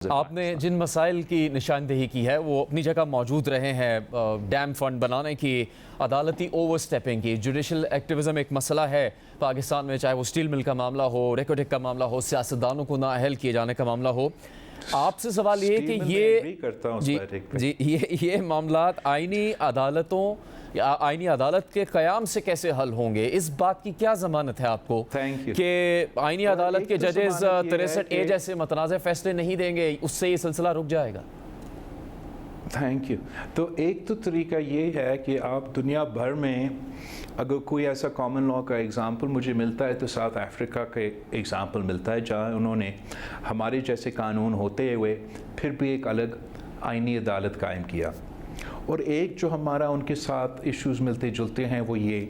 آپ نے جن مسائل کی نشاندہی کی ہے وہ اپنی جگہ موجود رہے ہیں، ڈیم فنڈ بنانے کی، عدالتی اوور سٹیپنگ کی، جوڈیشل ایکٹیوزم ایک مسئلہ ہے پاکستان میں، چاہے وہ سٹیل مل کا معاملہ ہو، ریکوٹیک کا معاملہ ہو، سیاستدانوں کو نااہل کیے جانے کا معاملہ ہو۔ آپ سے سوال یہ کہ یہ معاملات آئینی عدالتوں یا آئینی عدالت کے قیام سے کیسے حل ہوں گے؟ اس بات کی کیا ضمانت ہے آپ کو کہ آئینی عدالت کے ججز 63A جیسے متنازع فیصلے نہیں دیں گے، اس سے یہ سلسلہ رک جائے گا؟ Thank you. تو ایک تو طریقہ یہ ہے کہ آپ دنیا بھر میں اگر کوئی ایسا کامن لاء کا ایگزامپل مجھے ملتا ہے تو ساؤتھ افریقہ کا ایگزامپل ملتا ہے، جہاں انہوں نے ہمارے جیسے قانون ہوتے ہوئے پھر بھی ایک الگ آئینی عدالت قائم کیا۔ اور ایک جو ہمارا ان کے ساتھ ایشوز ملتے جلتے ہیں وہ یہ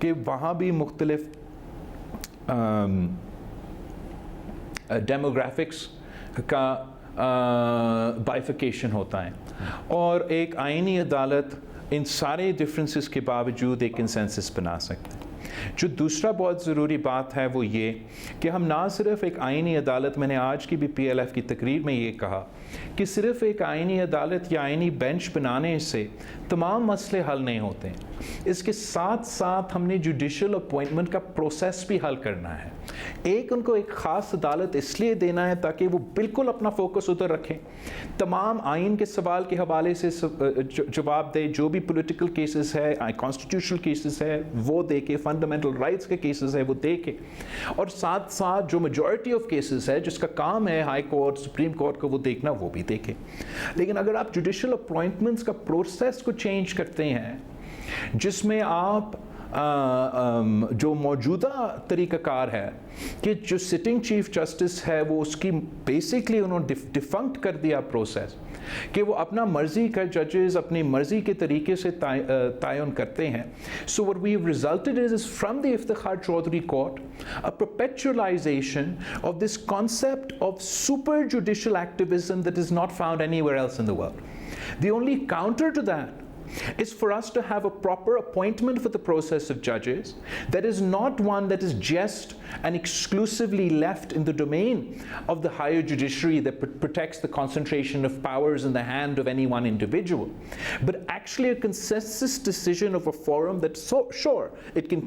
کہ وہاں بھی مختلف ڈیموگرافکس کا بائیفیکیشن ہوتا ہے، اور ایک آئینی عدالت ان سارے ڈفرینسز کے باوجود ایک کنسنسس بنا سکتے ہیں۔ جو دوسرا بہت ضروری بات ہے وہ یہ کہ ہم نہ صرف ایک آئینی عدالت، میں نے آج کی بھی PLF کی تقریر میں یہ کہا کہ صرف ایک آئینی عدالت یا آئینی بینچ بنانے سے تمام مسئلے حل نہیں ہوتے ہیں، اس کے ساتھ ساتھ ہم نے جوڈیشل اپوائنٹمنٹ کا پروسیس بھی حل کرنا ہے۔ ایک ان کو ایک خاص عدالت اس لیے دینا ہے تاکہ وہ بالکل اپنا فوکس ادھر رکھیں، تمام آئین کے سوال کے حوالے سے جواب دے، جو بھی پولیٹیکل کیسز ہے، کانسٹیٹیوشنل کیسز ہے وہ دیکھے، فنڈامنٹل رائٹس کے کیسز ہے وہ دیکھے، اور ساتھ ساتھ جو میجورٹی آف کیسز ہے جس کا کام ہے ہائی کورٹ، سپریم کورٹ کو وہ دیکھنا، وہ بھی دیکھے۔ لیکن اگر آپ جوڈیشل اپوائنٹمنٹس کا پروسیس کو چینج کرتے ہیں جس میں آپ جو موجودہ طریقہ کار ہے کہ جو سٹنگ چیف جسٹس ہے وہ اس کی بیسکلی انہوں نے ڈیفنکٹ کر دیا پروسیس کہ وہ اپنا مرضی کا ججز اپنی مرضی کے طریقے سے تعین کرتے ہیں۔ So what we have resulted is from the Iftikhar Chaudhry court a perpetualization of this concept of super judicial activism that is not found anywhere else in the world. The only counter to that is for us to have a proper appointment for the process of judges that is not one that is just and exclusively left in the domain of the higher judiciary that protects the concentration of powers in the hand of any one individual, but actually a consensus decision of a forum that, sure, it can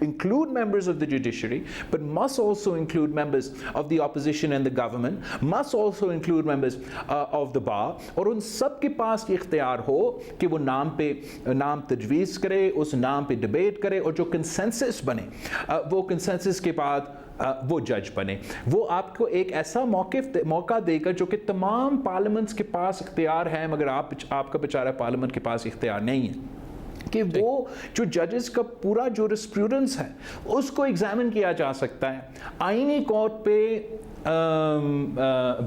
include members of the judiciary, but must also include members of the opposition and the government, must also include members of the bar, اور ان سب کے پاس یہ اختیار ہو کہ وہ نام تجویز کرے، اس نام پہ ڈیبیٹ کرے، اور جو کنسنسس بنے وہ کنسنسس کے بعد وہ جج بنے۔ وہ آپ کو ایک ایسا موقع دے گا جو کہ تمام پارلیمنٹس کے پاس اختیار ہے، مگر آپ کا بیچارہ پارلیمنٹ کے پاس اختیار نہیں ہے کہ وہ جو ججز کا پورا جورسپروڈنس ہے اس کو ایگزامن کیا جا سکتا ہے آئینی کورٹ پہ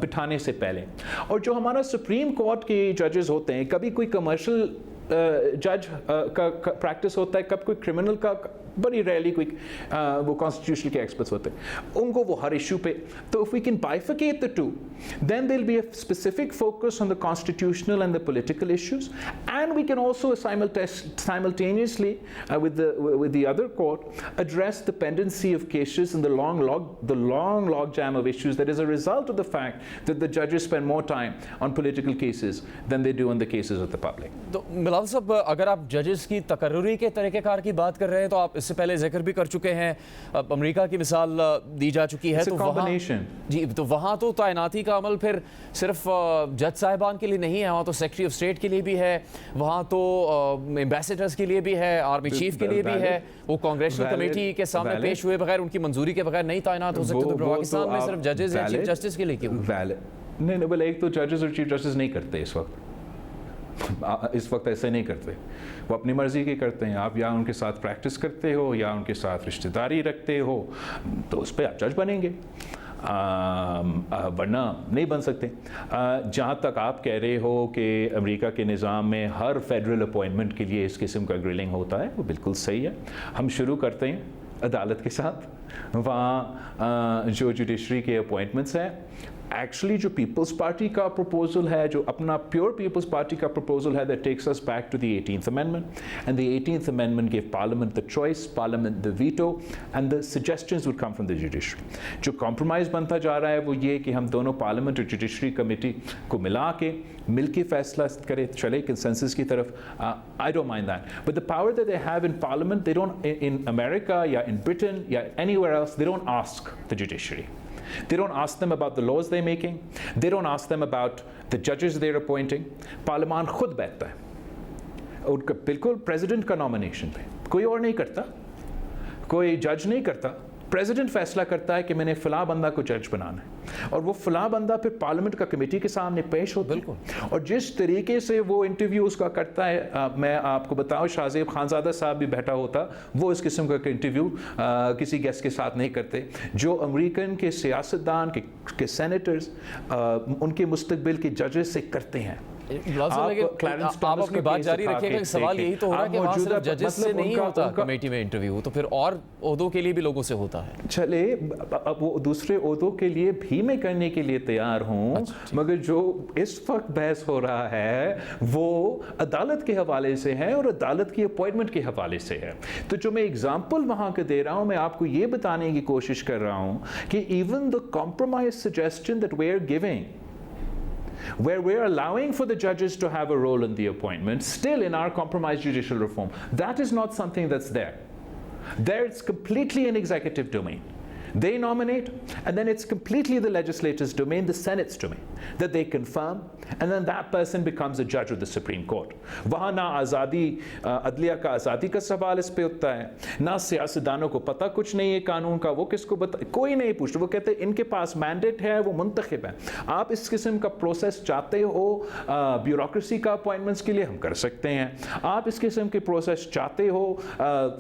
بٹھانے سے پہلے۔ اور جو ہمارا سپریم کورٹ کے ججز ہوتے ہیں، کبھی کوئی کمرشل جج کا پریکٹس ہوتا ہے، کب کوئی کرمنل کا، بڑی ریئرلی کوئی وہ کانسٹیٹیوشنل کے ایکسپرٹس ہوتے ہیں، ان کو وہ ہر ایشو پہ۔ تو if we can bifurcate the two, then there'll be a specific focus on the constitutional and the political issues, and we can also simultaneously with the other court address the pendency of cases and the long log jam of issues that is a result of the fact that the judges spend more time on political cases than they do on the cases of the public. تو ملال صاحب، اگر آپ ججز کی تقرری کے طریقہ کار کی بات کر رہے ہیں تو آپ اس سے پہلے ذکر بھی کر چکے ہیں، امریکہ کی مثال دی جا چکی ہے، تو وہاں تو تعیناتی کا عمل پھر صرف جج صاحبان کے لیے نہیں ہے، وہاں تو سیکریٹری آف اسٹیٹ کے لیے بھی ہے، وہاں تو ایمبیسیڈرز کے لیے بھی ہے، آرمی چیف کے لیے بھی ہے، وہ کانگریشنل کمیٹی کے سامنے پیش ہوئے بغیر، ان کی منظوری کے بغیر نہیں تعینات ہو سکتے۔ تو پاکستان میں صرف ججز یا چیف جسٹس کے لیے کیوں؟ نہیں، ایک تو ججز اور چیف جسٹس نہیں کرتے اس وقت ایسے نہیں کرتے، وہ اپنی مرضی کے کرتے ہیں۔ آپ یا ان کے ساتھ پریکٹس کرتے ہو یا ان کے ساتھ رشتہ داری رکھتے ہو تو اس پہ آپ جج بنیں گے، ورنہ نہیں بن سکتے۔ جہاں تک آپ کہہ رہے ہو کہ امریکہ کے نظام میں ہر فیڈرل اپوائنٹمنٹ کے لیے اس قسم کا گرلنگ ہوتا ہے، وہ بالکل صحیح ہے۔ ہم شروع کرتے ہیں عدالت کے ساتھ، وہاں جو جوڈیشری کے اپوائنٹمنٹس ہیں Actually جو پیپلز پارٹی کا پروپوزل ہے, جو اپنا پیور پیپلز پارٹی کا پروپوزل ہے, that takes us back to the 18th Amendment, and the 18th Amendment gave Parliament the choice, Parliament the veto, and the suggestions would come from the judiciary. جو compromise بنتا جا رہا ہے وہ یہ کہ ہم دونوں پارلیمنٹ اور جوڈیشری کمیٹی کو ملا کے مل کے فیصلہ کرے, چلے کنسنسس کی طرف. I don't mind that, but the power that they have in Parliament, they don't, in America یا in Britain یا anywhere else, they don't ask the judiciary. They don't ask them about the laws they're making. They don't ask them about the judges they're appointing. پارلیمان خود بیٹھتا ہے ان کا بالکل president کا nomination پہ, کوئی اور نہیں کرتا, کوئی جج نہیں کرتا. پریزیڈنٹ فیصلہ کرتا ہے کہ میں نے فلاں بندہ کو جج بنانا ہے, اور وہ فلاں بندہ پھر پارلیمنٹ کا کمیٹی کے سامنے پیش ہوتا ہے. اور جس طریقے سے وہ انٹرویو اس کا کرتا ہے, میں آپ کو بتاؤں شاہ زیب خانزادہ صاحب بھی بیٹھا ہوتا, وہ اس قسم کا انٹرویو کسی گیسٹ کے ساتھ نہیں کرتے. جو امریکن کے سیاستدان کے سینیٹرز ان کے مستقبل کے ججز سے کرتے ہیں. آپ اپنی بات جاری رکھیے گا, سوال یہی تو ہو رہا ہے کہ وہاں صرف ججز سے نہیں ہوتا کمیٹی میں انٹرویو, تو پھر اور عہدوں کے لیے بھی لوگوں سے ہوتا ہے. چلے وہ دوسرے عہدوں کے لیے بھی میں کرنے کے لیے تیار ہوں, مگر جو اس وقت بحث ہو رہا ہے وہ عدالت کے حوالے سے ہے اور عدالت کی اپوائنٹمنٹ کے حوالے سے ہے. تو جو میں اگزامپل وہاں کے دے رہا ہوں, میں آپ کو یہ بتانے کی کوشش کر رہا ہوں کہ even the compromise suggestion that we are giving, where we're allowing for the judges to have a role in the appointment, still in our compromise judicial reform, that is not something that's there. There it's completely an executive domain. They nominate, and then it's completely the legislature's domain, the Senate's domain, that they confirm, and then that person becomes a judge of the Supreme Court. وہاں نہ آزادی عدلیہ کا آزادی کا سوال اس پہ ہوتا ہے, نہ سیاستدانوں کو پتہ کچھ نہیں ہے قانون کا, وہ کس کو کوئی نہیں پوچھتا. وہ کہتے ہیں ان کے پاس مینڈیٹ ہے, وہ منتخب ہیں. آپ اس قسم کا پروسیس چاہتے ہو بیوروکریسی کا اپوائنٹمنٹس کے لیے, ہم کر سکتے ہیں. آپ اس قسم کے پروسیس چاہتے ہو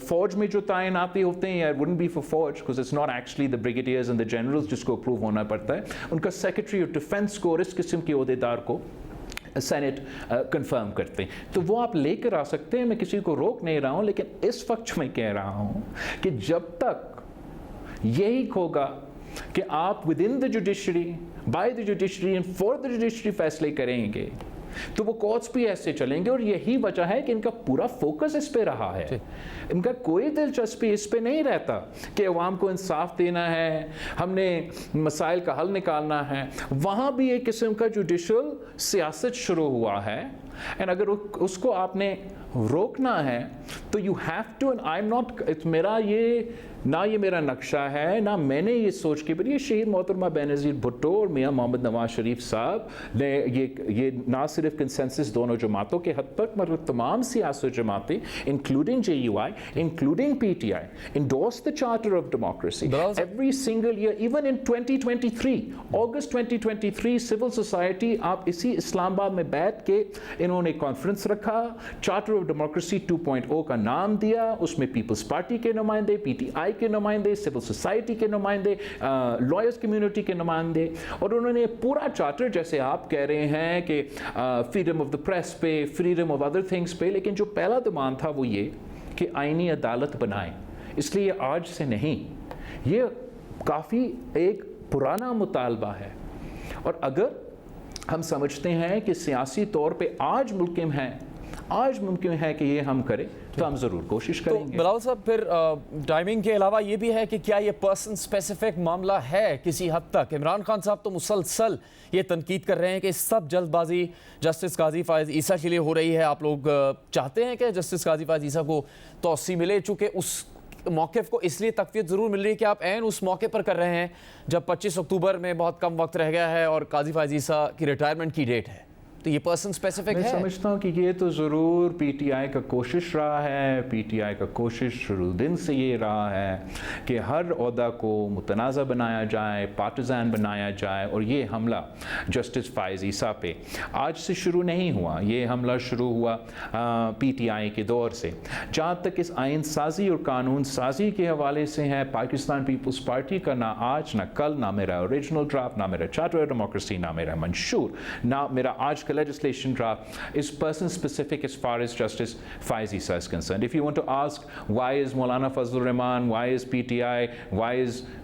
فوج میں جو تعیناتی ہوتے ہیں, it wouldn't be for Forge because it's not actually the brigadiers and the generals جس کو اپروو ہونا پڑتا ہے, ان کا سیکرٹری آف ڈیفنس کو اور اس قسم کے عہدیدار کو سینٹ کنفرم کرتے ہیں. تو وہ آپ لے کر آ سکتے ہیں, میں کسی کو روک نہیں رہا ہوں, لیکن اس وقت میں کہہ رہا ہوں کہ جب تک یہی ہوگا کہ آپ with in the judiciary, by the judiciary and for the judiciary فیصلے کریں گے, تو وہ کورٹس بھی ایسے چلیں گے. اور یہی وجہ ہے کہ ان کا پورا فوکس اس پہ رہا ہے. ان کا کوئی دلچسپی اس پہ نہیں رہتا کہ عوام کو انصاف دینا ہے, ہم نے مسائل کا حل نکالنا ہے. وہاں بھی ایک قسم کا جوڈیشل سیاست شروع ہوا ہے, اینڈ اگر اس کو آپ نے روکنا ہے تو you have to. And I am not, میرا یہ نہ یہ میرا نقشہ ہے, نہ میں نے یہ سوچ کے, پر یہ شہید محترمہ بینظیر بھٹو اور میاں محمد نواز شریف صاحب نے یہ نہ صرف کنسنسس دونوں جماعتوں کے حد تک مگر تمام سیاسی جماعتیں including JUI, including PTI, endorsed the Charter of Democracy every single year. Even in 2023, August 2023, civil society آپ اسی اسلام آباد میں بیٹھ کے انہوں نے کانفرنس رکھا, Charter of Democracy 2.0 کا نام دیا, اس میں پیپلز پارٹی کے نمائندے, PTI کے نمائندے, سول سوسائٹی کے نمائندے, لائرز کمیونٹی کے نمائندے, اور انہوں نے پورا چارٹر جیسے آپ کہہ رہے ہیں کہ فریڈم آف دا پریس پہ, فریڈم آف ادر تھنگس پہ, لیکن جو پہلا ڈیمانڈ تھا وہ یہ کہ آئینی عدالت بنائیں. اس لیے یہ آج سے نہیں, یہ کافی ایک پرانا مطالبہ ہے. اور اگر ہم سمجھتے ہیں کہ سیاسی طور پہ آج ممکن ہے کہ یہ ہم کریں, تو ہم ضرور کوشش کریں گے. بلاول صاحب, پھر ٹائمنگ کے علاوہ یہ بھی ہے کہ کیا یہ پرسن اسپیسیفک معاملہ ہے کسی حد تک؟ عمران خان صاحب تو مسلسل یہ تنقید کر رہے ہیں کہ سب جلد بازی جسٹس قاضی فائز عیسیٰ کے لیے ہو رہی ہے. آپ لوگ چاہتے ہیں کہ جسٹس قاضی فائز عیسیٰ کو توسیع ملے, چونکہ اس موقف کو اس لیے تقویت ضرور مل رہی ہے کہ آپ عین اس موقع پر کر رہے ہیں جب 25 اکتوبر میں بہت کم وقت رہ گیا ہے اور قاضی فائز عیسیٰ کی ریٹائرمنٹ کی ڈیٹ ہے, تو یہ پرسن اسپیسیفک ہے. میں سمجھتا ہوں کہ یہ تو ضرور PTI کا کوشش رہا ہے. PTI کا کوشش شروع دن سے یہ رہا ہے کہ ہر عہدہ کو متنازع بنایا جائے, پارٹیزان بنایا جائے, اور یہ حملہ جسٹس فائز عیسیٰ پہ آج سے شروع نہیں ہوا. یہ حملہ شروع ہوا PTI کے دور سے. جہاں تک اس آئین سازی اور قانون سازی کے حوالے سے ہے, پاکستان پیپلز پارٹی کا نہ آج نہ کل, نہ میرا اوریجنل ڈرافٹ, نہ میرا چارٹر آف ڈیموکریسی, نہ میرا منشور, نہ میرا آج کا legislation draft is person specific as far as Justice Faiz Issa is concerned. If you want to ask why is Maulana Fazlur Rahman, why is PTI, why is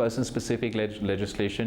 person specific legislation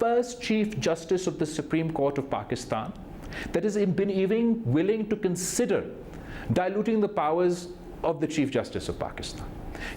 first Chief Justice of the Supreme Court of Pakistan that has been even willing to consider diluting the powers of the Chief Justice of Pakistan.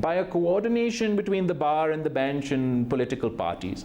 by a coordination between the bar and the bench and political parties,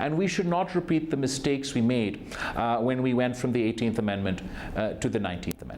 And we should not repeat the mistakes we made when we went from the 18th Amendment to the 19th Amendment.